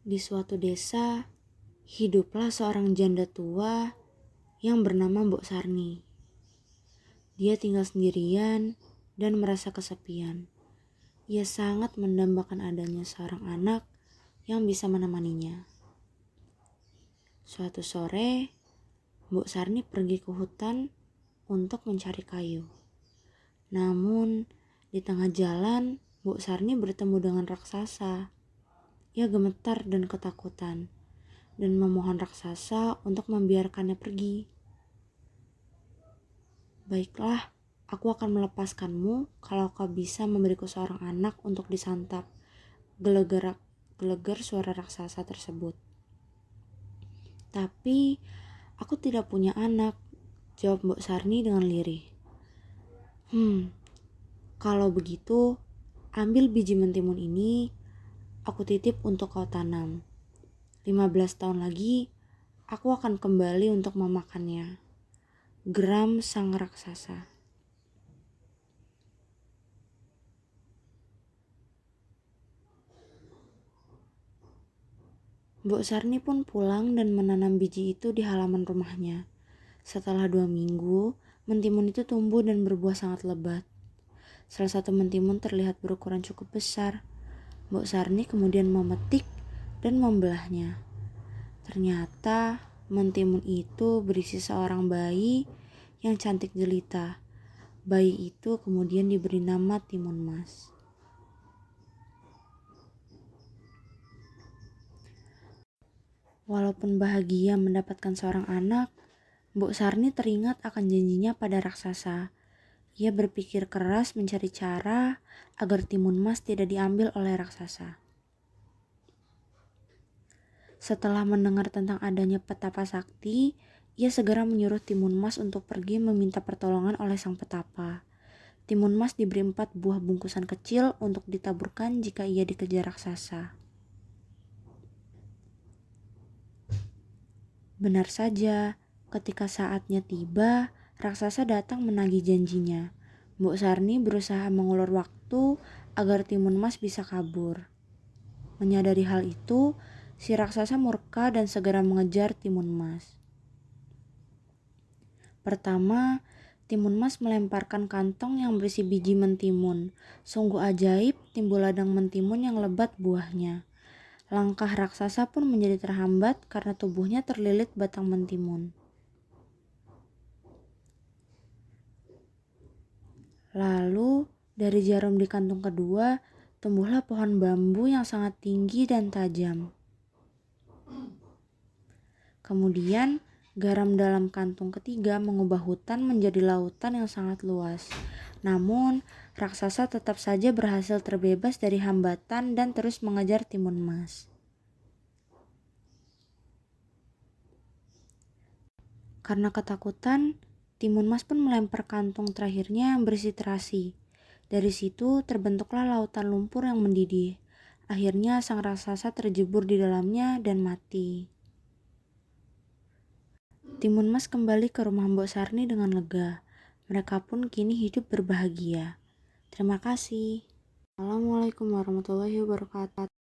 Di suatu desa, hiduplah seorang janda tua yang bernama Mbok Sarni. Dia tinggal sendirian dan merasa kesepian. Ia sangat mendambakan adanya seorang anak yang bisa menemaninya. Suatu sore, Mbok Sarni pergi ke hutan untuk mencari kayu. Namun, di tengah jalan, Mbok Sarni bertemu dengan raksasa. Ia gemetar dan ketakutan, dan memohon raksasa untuk membiarkannya pergi. Baiklah, aku akan melepaskanmu kalau kau bisa memberiku seorang anak untuk disantap. Gelegar suara raksasa tersebut. Tapi, aku tidak punya anak, jawab Mbok Sarni dengan lirih. Kalau begitu, ambil biji mentimun ini, aku titip untuk kau tanam. 15 tahun lagi, aku akan kembali untuk memakannya. Geram sang raksasa. Mbok Sarni pun pulang dan menanam biji itu di halaman rumahnya. Setelah 2 minggu, mentimun itu tumbuh dan berbuah sangat lebat. Salah satu mentimun terlihat berukuran cukup besar. Mbok Sarni kemudian memetik dan membelahnya. Ternyata mentimun itu berisi seorang bayi yang cantik jelita. Bayi itu kemudian diberi nama Timun Mas. Walaupun bahagia mendapatkan seorang anak, Mbok Sarni teringat akan janjinya pada raksasa. Ia berpikir keras mencari cara agar Timun Mas tidak diambil oleh raksasa. Setelah mendengar tentang adanya petapa sakti, ia segera menyuruh Timun Mas untuk pergi meminta pertolongan oleh sang petapa. Timun Mas diberi 4 buah bungkusan kecil untuk ditaburkan jika ia dikejar raksasa. Benar saja, ketika saatnya tiba, raksasa datang menagih janjinya. Mbok Sarni berusaha mengulur waktu agar Timun Mas bisa kabur. Menyadari hal itu, si raksasa murka dan segera mengejar Timun Mas. Pertama, Timun Mas melemparkan kantong yang berisi biji mentimun. Sungguh ajaib, timbul ladang mentimun yang lebat buahnya. Langkah raksasa pun menjadi terhambat karena tubuhnya terlilit batang mentimun. Lalu, dari jarum di kantung kedua, tumbuhlah pohon bambu yang sangat tinggi dan tajam. Kemudian, garam dalam kantung ketiga mengubah hutan menjadi lautan yang sangat luas. Namun, raksasa tetap saja berhasil terbebas dari hambatan dan terus mengejar Timun Mas. Karena ketakutan, Timun Mas pun melempar kantung terakhirnya yang berisi terasi. Dari situ terbentuklah lautan lumpur yang mendidih. Akhirnya sang raksasa terjebur di dalamnya dan mati. Timun Mas kembali ke rumah Mbok Sarni dengan lega. Mereka pun kini hidup berbahagia. Terima kasih. Assalamualaikum warahmatullahi wabarakatuh.